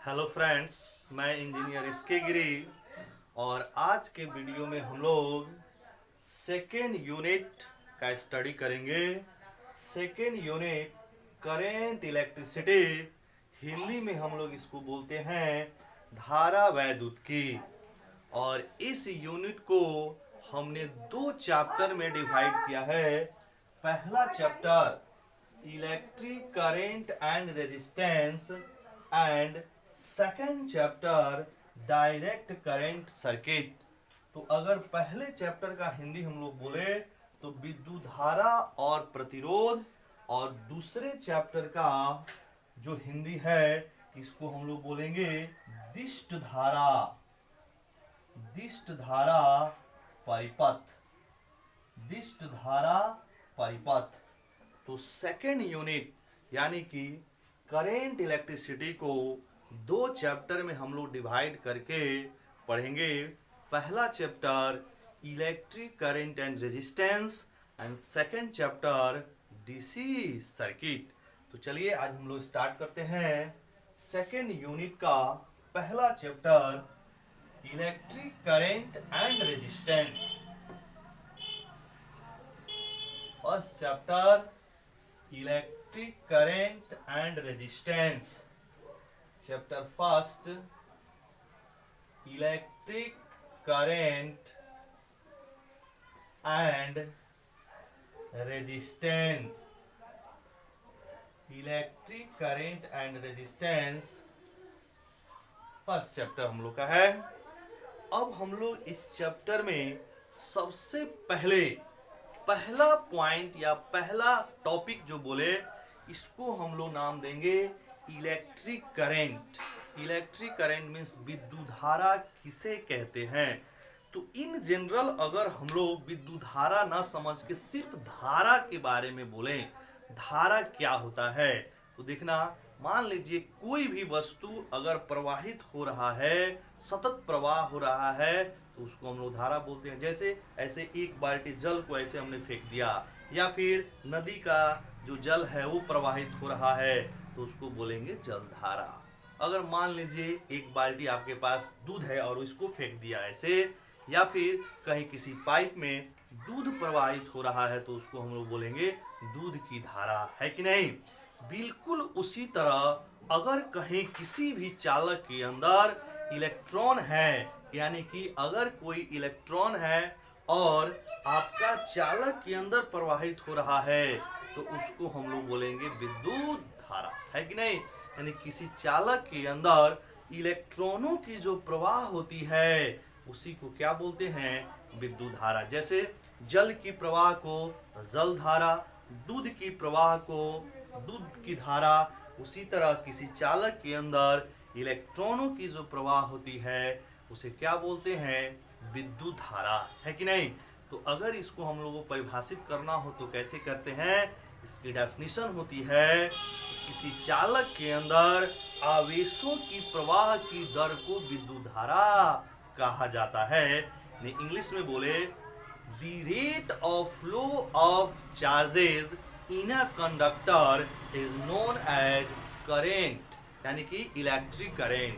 Hello friends, मैं engineer इसके गिरी और आज के वीडियो में हम लोग सेकेंड यूनिट का स्टडी करेंगे। Second unit current electricity, Hindi में हम लोग इसको बोलते हैं धारा वैद्युत की। और इस यूनिट को हमने दो चैप्टर में डिवाइड किया है। पहला chapter electric current and resistance and second chapter direct current circuit. तो अगर पहले चैप्टर का हिंदी हम लोग बोले तो विद्युत धारा और प्रतिरोध, और दूसरे चैप्टर का जो हिंदी है इसको हम लोग बोलेंगे दिष्ट धारा, दिष्ट धारा परिपथ, दिष्ट धारा परिपथ। तो सेकेंड यूनिट यानी कि करेंट इलेक्ट्रिसिटी को दो चैप्टर में हम लोग डिवाइड करके पढ़ेंगे। पहला chapter electric current and resistance and second chapter DC circuit. तो चलिए आज हम लोग स्टार्ट करते हैं सेकेंड यूनिट का पहला chapter electric current and resistance. First chapter electric current and resistance. Chapter first electric current and resistance, electric current and resistance first chapter हम लोग का है। अब हम लोग इस चैप्टर में सबसे पहला पॉइंट या पहला टॉपिक जो बोले इसको हम लोग नाम देंगे electric current. Electric current means विद्युत धारा किसे कहते हैं। तो इन जनरल अगर हम लोग विद्युत धारा ना समझ के सिर्फ धारा के बारे में बोलें, धारा क्या होता है, तो देखना, मान लीजिए कोई भी वस्तु अगर प्रवाहित हो रहा है, सतत प्रवाह हो रहा है, तो उसको हम लोग धारा बोलते हैं। जैसे ऐसे एक बाल्टी जल को ऐसे हमने फेंक दिया, या फिर नदी का जो जल है वो प्रवाहित हो रहा है तो उसको बोलेंगे जलधारा। अगर मान लीजिए एक बाल्टी आपके पास दूध है और इसको फेंक दिया ऐसे, या फिर कहीं किसी पाइप में दूध प्रवाहित हो रहा है तो उसको हम लोग बोलेंगे दूध की धारा, है कि नहीं। बिल्कुल उसी तरह अगर कहीं किसी भी चालक के अंदर इलेक्ट्रॉन है, यानी कि अगर कोई इलेक्ट्रॉन है और आपका चालक के अंदर प्रवाहित हो रहा है तो उसको हम लोग बोलेंगे विद्युत धारा, है कि नहीं। यानी किसी चालक के अंदर इलेक्ट्रॉनों की जो प्रवाह होती है उसी को क्या बोलते हैं, विद्युत धारा। जैसे जल की प्रवाह को जल धारा, दूध की प्रवाह को दूध की धारा, उसी तरह किसी चालक के अंदर इलेक्ट्रॉनों की जो प्रवाह होती है उसे क्या बोलते हैं, विद्युत धारा, है कि नहीं। तो अगर इसको हम लोगों को परिभाषित करना हो तो कैसे करते हैं, इसकी डेफिनेशन होती है किसी चालक के अंदर आवेशों की प्रवाह की दर को विद्युत धारा कहा जाता है। इंग्लिश में बोले the rate of flow of charges in a conductor is known as current, यानी कि इलेक्ट्रिक करंट।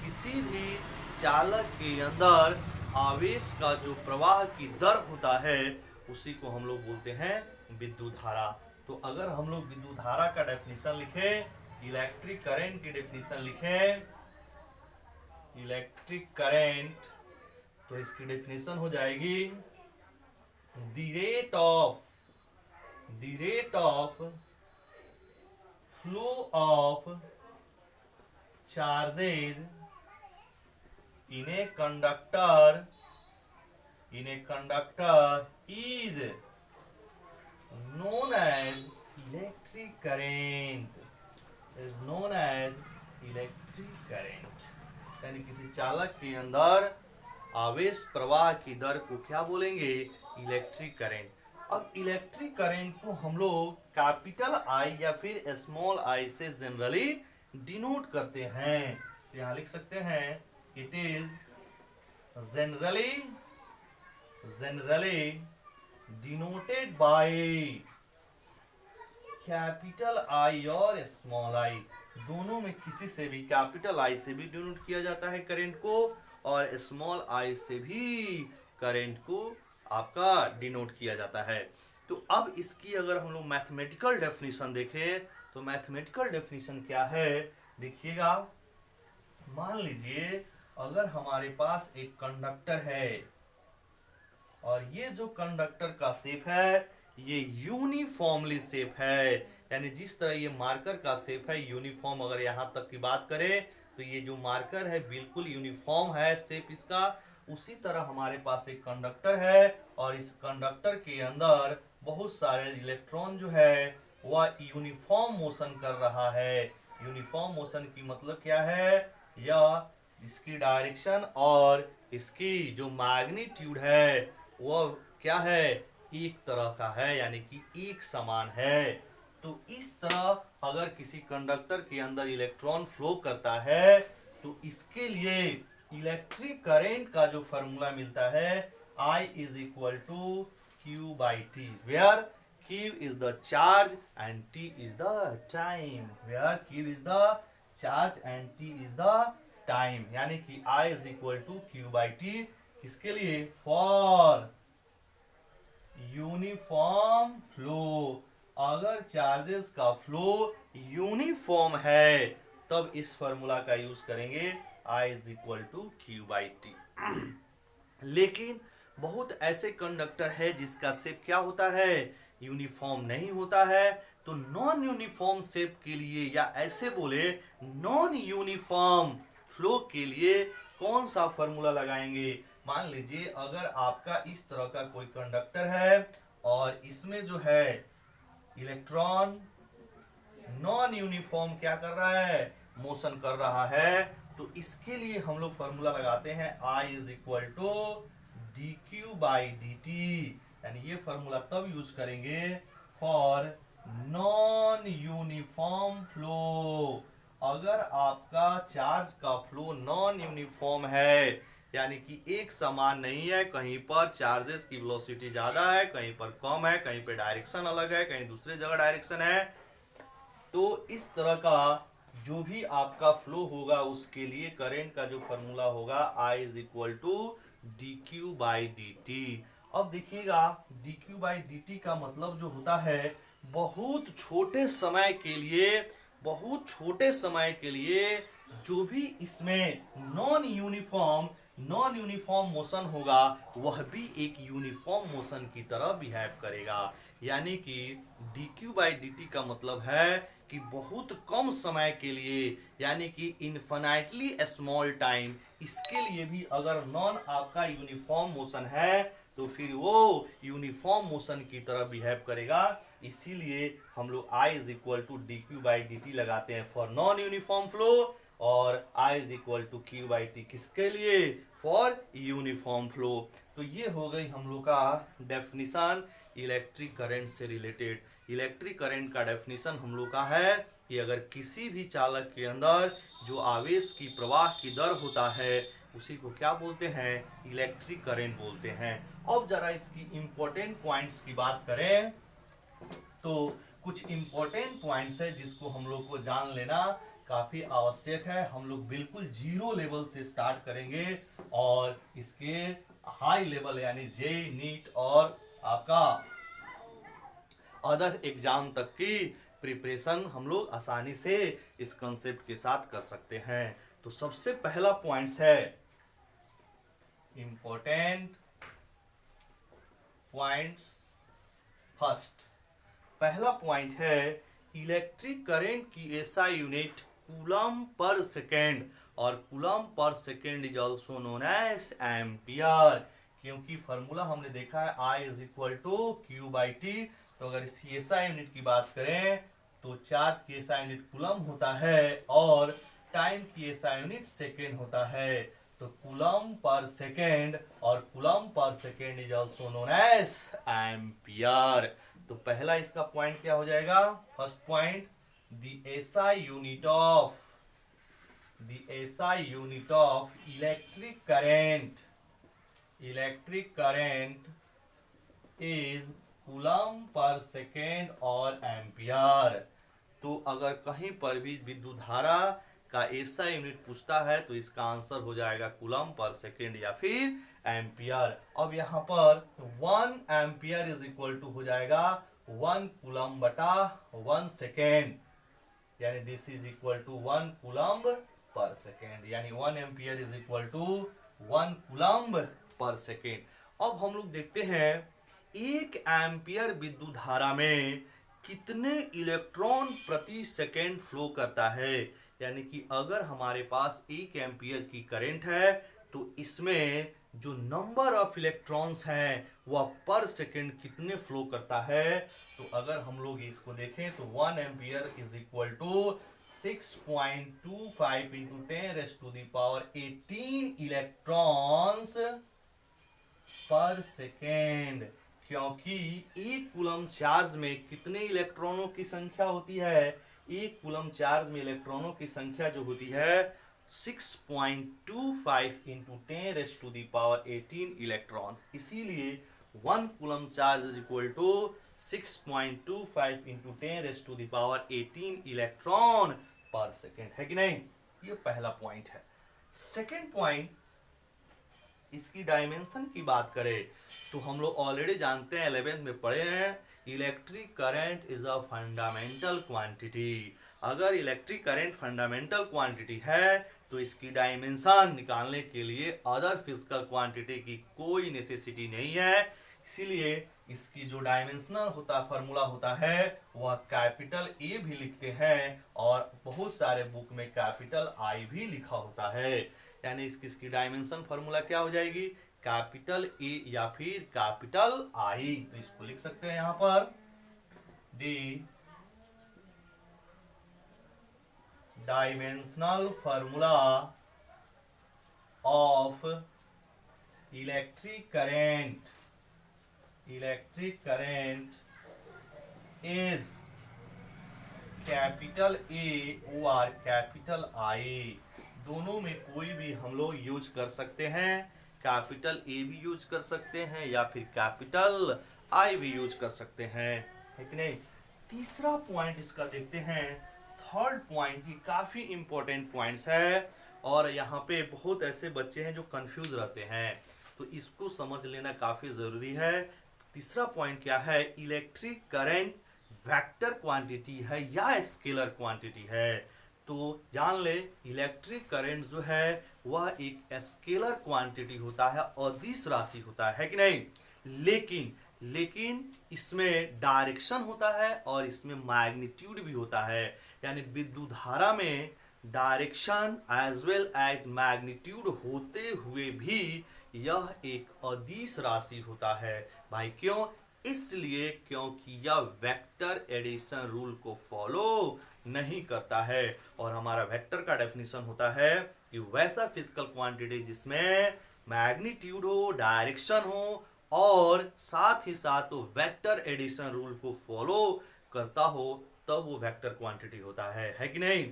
किसी भी चालक के अंदर आवेश का जो प्रवाह की दर होता है उसी को हम लोग बोलते हैं विद्युत धारा। तो अगर हम लोग विद्युत धारा का डेफिनेशन लिखें, इलेक्ट्रिक करंट की डेफिनेशन लिखें, इलेक्ट्रिक करंट, तो इसकी डेफिनेशन हो जाएगी the rate of flow of charges in a conductor is known as electric current, is known as electric current। यानी किसी चालक के अंदर आवेश प्रवाह की दर को क्या बोलेंगे, इलेक्ट्रिक करंट। अब इलेक्ट्रिक करंट को हम लोग कैपिटल आई या फिर स्मॉल आई से जनरली डिनोट करते हैं। तो यहाँ लिख सकते हैं it is generally denoted by capital I और small I। दोनों में किसी से भी कैपिटल आई से भी डिनोट किया जाता है करंट को, और स्मॉल आई से भी करंट को आपका डिनोट किया जाता है। तो अब इसकी अगर हम लोग मैथमेटिकल डेफिनेशन देखें तो मैथमेटिकल डेफिनेशन क्या है, देखिएगा। मान लीजिए अगर हमारे पास एक कंडक्टर है और ये जो कंडक्टर का शेप है ये यूनिफॉर्मली शेप है, यानी जिस तरह ये मार्कर का शेप है यूनिफॉर्म, अगर यहाँ तक की बात करें तो ये जो मार्कर है बिल्कुल यूनिफॉर्म है शेप इसका। उसी तरह हमारे पास एक कंडक्टर है और इस कंडक्टर के अंदर बहुत सारे इलेक्ट्रॉन जो है वह यूनिफॉर्म मोशन कर रहा है। यूनिफॉर्म मोशन की मतलब क्या है, या इसकी डायरेक्शन और इसकी जो मैग्नीट्यूड है वो क्या है, एक तरह का है, यानी कि एक समान है। तो इस तरह अगर किसी कंडक्टर के अंदर इलेक्ट्रॉन फ्लो करता है तो इसके लिए इलेक्ट्रिक करंट का जो फॉर्मूला मिलता है I is equal to Q by T, where Q is the charge and T is the time, where Q is the charge and T is the time, यानी कि I is equal to Q by T किसके लिए, for uniform flow. अगर charges का flow uniform है तब इस formula का यूज करेंगे I is equal to Q by T। लेकिन बहुत ऐसे कंडक्टर है जिसका शेप क्या होता है, यूनिफॉर्म नहीं होता है। तो नॉन यूनिफॉर्म शेप के लिए, या ऐसे बोले नॉन यूनिफॉर्म फ्लो के लिए कौन सा फॉर्मूला लगाएंगे। मान लीजिए अगर आपका इस तरह का कोई कंडक्टर है और इसमें जो है इलेक्ट्रॉन नॉन यूनिफॉर्म क्या कर रहा है, मोशन कर रहा है, तो इसके लिए हम लोग फॉर्मूला लगाते हैं I is equal to dq by dt, यानी ये फॉर्मूला तब यूज करेंगे फॉर नॉन यूनिफॉर्म फ्लो। अगर आपका चार्ज का फ्लो नॉन यूनिफॉर्म है, यानी कि एक समान नहीं है, कहीं पर चार्जेस की वेलोसिटी ज्यादा है, कहीं पर कम है, कहीं पर डायरेक्शन अलग है, कहीं दूसरे जगह डायरेक्शन है, तो इस तरह का जो भी आपका फ्लो होगा उसके लिए करंट का जो फॉर्मूला होगा I is equal to dq by dt। अब देखिएगा dq by dt का मतलब जो होता है बहुत छोटे समय के लिए, बहुत छोटे समय के लिए जो भी इसमें नॉन यूनिफॉर्म मोशन होगा वह भी एक यूनिफॉर्म मोशन की तरह बिहेव करेगा। यानी कि dq by dt का मतलब है कि बहुत कम समय के लिए, यानी कि इनफिनाइटली स्मॉल टाइम, इसके लिए भी अगर नॉन आपका यूनिफॉर्म मोशन है तो फिर वो यूनिफॉर्म मोशन की तरह बिहेव करेगा। इसीलिए हम लोग I is equal to dq by dt लगाते हैं फॉर नॉन यूनिफॉर्म फ्लो, और I is equal to q by t किसके लिए, फॉर यूनिफॉर्म फ्लो। तो ये हो गई हम लोग का डेफिनेशन इलेक्ट्रिक करंट से रिलेटेड। इलेक्ट्रिक करंट का डेफिनेशन हम लोग का है कि अगर किसी भी चालक के अंदर जो आवेश की प्रवाह की दर होता है उसी को क्या बोलते हैं, इलेक्ट्रिक करंट बोलते हैं। अब जरा इसकी इंपॉर्टेंट पॉइंट्स की बात करें तो कुछ इंपॉर्टेंट पॉइंट्स है जिसको हम लोग को जान लेना काफी आवश्यक है। हम लोग बिल्कुल जीरो लेवल से स्टार्ट करेंगे और इसके हाई लेवल यानी जे नीट और आपका अदर एग्जाम तक की प्रिपरेशन हम लोग आसानी से इस कंसेप्ट के साथ कर सकते हैं। तो सबसे पहला पॉइंट्स है इंपॉर्टेंट पॉइंट्स। फर्स्ट पहला पॉइंट है इलेक्ट्रिक करंट की SI unit coulomb per second, और coulomb per second is also known as ampere, क्योंकि फॉर्मूला हमने देखा है I is equal to Q by T। तो अगर इस एसआई यूनिट की बात करें तो चार्ज की एसआई यूनिट कूलम होता है और टाइम की एसआई यूनिट सेकेंड होता है। तो कूलम पर सेकेंड, और coulomb per second is also known as ampere. तो पहला इसका पॉइंट क्या हो जाएगा, first point the SI unit of electric current is coulomb per second और एम्पियर। तो अगर कहीं पर भी विद्युत धारा का ऐसा यूनिट पूछता है तो इसका आंसर हो जाएगा कूलम पर सेकेंड या फिर एम्पियर। अब यहाँ पर 1 एम्पियर इज इक्वल टू हो जाएगा 1 कूलम बटा 1 सेकेंड, यानी this is equal to 1 coulomb per second, यानी 1 ampere is equal to 1 coulomb per second. अब हम लोग देखते हैं 1 एम्पियर विद्युत धारा में कितने इलेक्ट्रॉन प्रति सेकेंड फ्लो करता है। यानी कि अगर हमारे पास 1 एम्पियर की करंट है तो इसमें जो नंबर ऑफ इलेक्ट्रॉन्स हैं वह पर सेकेंड कितने फ्लो करता है। तो अगर हम लोग इसको देखें तो 1 ampere is equal to 6.25 into 10⁻18 electrons per second, क्योंकि 1 कूलम चार्ज में कितने इलेक्ट्रॉनों की संख्या होती है। 1 कूलम चार्ज में इलेक्ट्रॉनों की संख्या जो होती है 6.25 इंटू 10⁻18 इलेक्ट्रॉन्स, इसीलिए 1 coulomb charge is equal to 6.25 into 10⁻18 electron per second, है कि नहीं। ये पहला पॉइंट है। सेकेंड पॉइंट, इसकी डायमेंशन की बात करें तो हम लोग ऑलरेडी जानते हैं 11th में पढ़े हैं, electric current is a fundamental quantity. अगर इलेक्ट्रिक करंट फंडामेंटल क्वांटिटी है तो इसकी डायमेंशन निकालने के लिए अदर फिजिकल क्वांटिटी की कोई नेसेसिटी नहीं है। इसीलिए इसकी जो डायमेंशनल फार्मूला होता है वह कैपिटल ए भी लिखते हैं और बहुत सारे बुक में कैपिटल आई भी लिखा होता है। यानी इसकी डायमेंशन फार्मूला क्या हो जाएगी, कैपिटल ए या फिर कैपिटल आई। तो इसको लिख सकते हैं यहाँ पर, the dimensional formula of electric current is capital A और कैपिटल आई। दोनों में कोई भी हम लोग यूज कर सकते हैं, कैपिटल ए भी यूज कर सकते हैं या फिर कैपिटल आई भी यूज कर सकते हैं, है कि नहीं। तीसरा पॉइंट इसका देखते हैं, थर्ड पॉइंट, ये काफी इंपॉर्टेंट पॉइंट्स है और यहाँ पे बहुत ऐसे बच्चे हैं जो कंफ्यूज रहते हैं, तो इसको समझ लेना काफी जरूरी है। तीसरा पॉइंट क्या है, इलेक्ट्रिक करंट वेक्टर क्वांटिटी है या स्केलर क्वांटिटी है। तो जान ले, इलेक्ट्रिक करंट जो है वह एक स्केलर क्वांटिटी होता है, अदिश राशि होता है कि नहीं। लेकिन इसमें डायरेक्शन होता है और इसमें मैग्नीट्यूड भी होता है। यानी विद्युत धारा में direction as well as magnitude होते हुए भी यह एक अदिश राशि होता है। भाई क्यों, इसलिए क्योंकि यह वेक्टर एडिशन रूल को फॉलो नहीं करता है। और हमारा वेक्टर का डेफिनेशन होता है कि वैसा फिजिकल क्वांटिटी जिसमें मैग्नीट्यूड हो, डायरेक्शन हो और साथ ही साथ वो वेक्टर एडिशन रूल को फॉलो करता हो, तब वो वेक्टर क्वांटिटी होता है कि नहीं।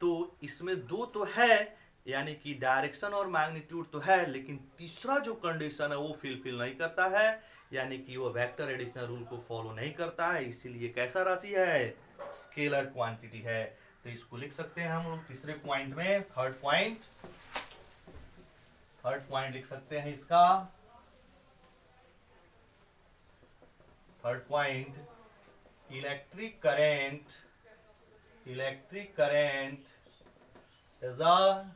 तो इसमें दो तो है, यानी कि डायरेक्शन और मैग्नीट्यूड तो है, लेकिन तीसरा जो कंडीशन है वो फिलफिल नहीं करता है, यानी कि वो वेक्टर एडिशन रूल को फॉलो नहीं करता है, इसीलिए कैसा राशि है, स्केलर क्वांटिटी है। तो इसको लिख सकते हैं हम लोग तीसरे पॉइंट में, थर्ड पॉइंट लिख सकते हैं इसका। Third point, electric current is a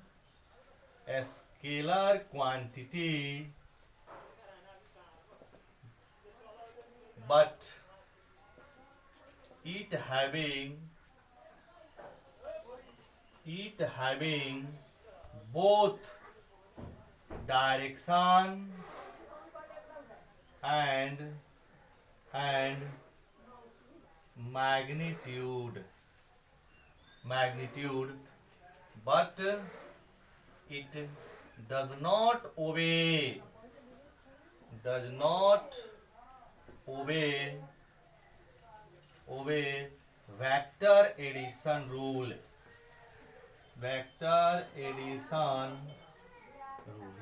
scalar quantity but it having both direction and magnitude, but it does not obey vector addition rule,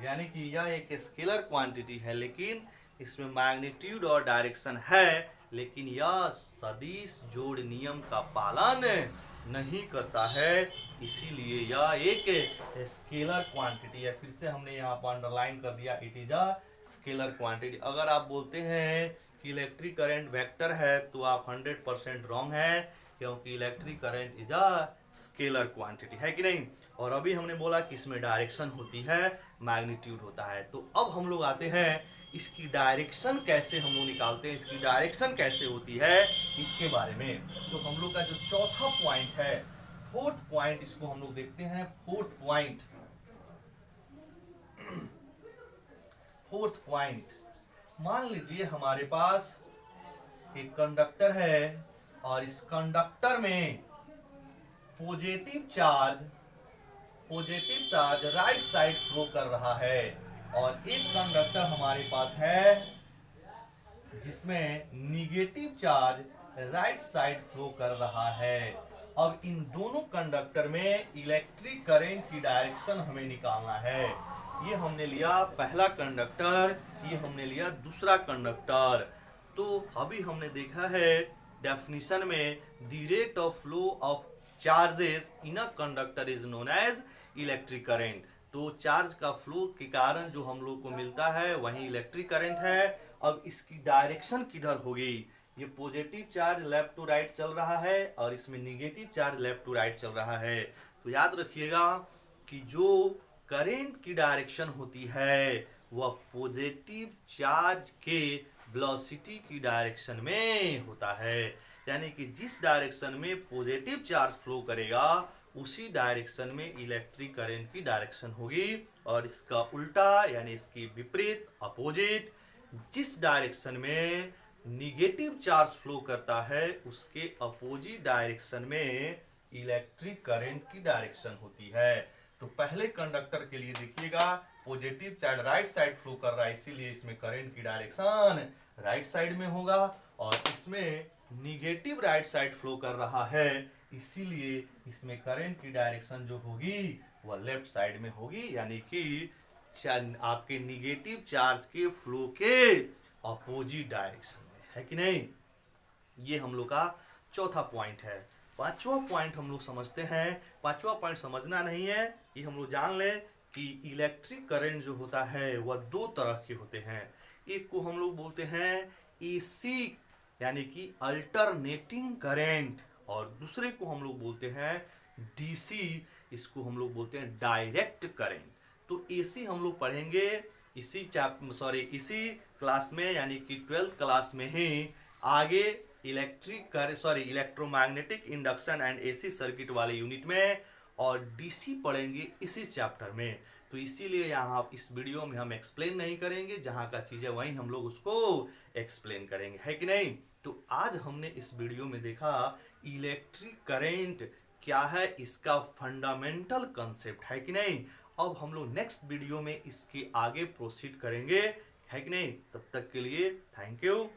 यानी कि यह एक स्केलर क्वांटिटी है लेकिन इसमें मैग्नीट्यूड और डायरेक्शन है, लेकिन यह सदिश जोड़ नियम का पालन नहीं करता है, इसीलिए यह एक स्केलर क्वांटिटी है। फिर से हमने यहाँ पर अंडरलाइन कर दिया, it is a scalar quantity. अगर आप बोलते हैं कि इलेक्ट्रिक करंट वेक्टर है तो आप 100% रॉन्ग है, क्योंकि electric current is a scalar quantity, है कि नहीं। और अभी हमने बोला कि इसमें डायरेक्शन होती है, मैग्नीट्यूड होता है। तो अब हम लोग आते हैं इसकी डायरेक्शन कैसे हम लोग निकालते हैं, इसकी डायरेक्शन कैसे होती है इसके बारे में। तो हम लोग का जो चौथा पॉइंट है, फोर्थ पॉइंट, इसको हम लोग देखते हैं। फोर्थ पॉइंट, मान लीजिए हमारे पास एक कंडक्टर है और इस कंडक्टर में positive charge right side flow कर रहा है, और एक कंडक्टर हमारे पास है जिसमें negative charge right side flow कर रहा है। अब इन दोनों कंडक्टर में इलेक्ट्रिक करंट की डायरेक्शन हमें निकालना है। ये हमने लिया पहला कंडक्टर, ये हमने लिया दूसरा कंडक्टर। तो अभी हमने देखा है डेफिनेशन में, the rate of flow of charges in a conductor is known as electric current. तो चार्ज का फ्लो के कारण जो हम लोग को मिलता है वही इलेक्ट्रिक करंट है। अब इसकी डायरेक्शन किधर होगी, ये positive charge left to right चल रहा है और इसमें negative charge left to right चल रहा है। तो याद रखिएगा कि जो करंट की डायरेक्शन होती है वह पॉजिटिव चार्ज के वेलोसिटी की डायरेक्शन में होता है, यानी कि जिस डायरेक्शन में पॉजिटिव चार्ज फ्लो करेगा उसी डायरेक्शन में इलेक्ट्रिक करंट की डायरेक्शन होगी, और इसका उल्टा यानी इसकी विपरीत अपोजिट, जिस डायरेक्शन में निगेटिव चार्ज फ्लो करता है उसके अपोजिट डायरेक्शन में इलेक्ट्रिक करंट की डायरेक्शन होती है। तो पहले कंडक्टर के लिए देखिएगा, positive charge right side flow कर रहा है, इसीलिए इसमें करंट की डायरेक्शन राइट साइड में होगा, और इसमें निगेटिव राइट साइड फ्लो कर रहा है, इसीलिए इसमें करंट की डायरेक्शन जो होगी वह लेफ्ट साइड में होगी, यानी कि आपके निगेटिव चार्ज के फ्लो के अपोजिट डायरेक्शन में, है कि नहीं। ये हम लोग का चौथा पॉइंट है। पांचवा पॉइंट हम लोग समझते हैं। पांचवा पॉइंट समझना नहीं है, ये हम लोग जान लें कि इलेक्ट्रिक करंट जो होता है वह दो तरह के होते हैं। एक को हम लोग बोलते हैं एसी यानी कि अल्टरनेटिंग करंट, और दूसरे को हम लोग बोलते हैं डीसी, इसको हम लोग बोलते हैं डायरेक्ट करंट। तो एसी हम लोग पढ़ेंगे इसी क्लास में, यानी कि 12th क्लास में ही। आगे electromagnetic induction and AC circuit वाले यूनिट में, और डीसी पढ़ेंगे इसी चैप्टर में। तो इसीलिए यहाँ इस वीडियो में हम एक्सप्लेन नहीं करेंगे, जहाँ का चीज़ है वहीं हम लोग उसको एक्सप्लेन करेंगे, है कि नहीं। तो आज हमने इस वीडियो में देखा इलेक्ट्रिक करंट क्या है, इसका फंडामेंटल कंसेप्ट, है कि नहीं। अब हम लोग नेक्स्ट वीडियो में इसके आगे प्रोसीड करेंगे, है कि नहीं। तब तक के लिए थैंक यू।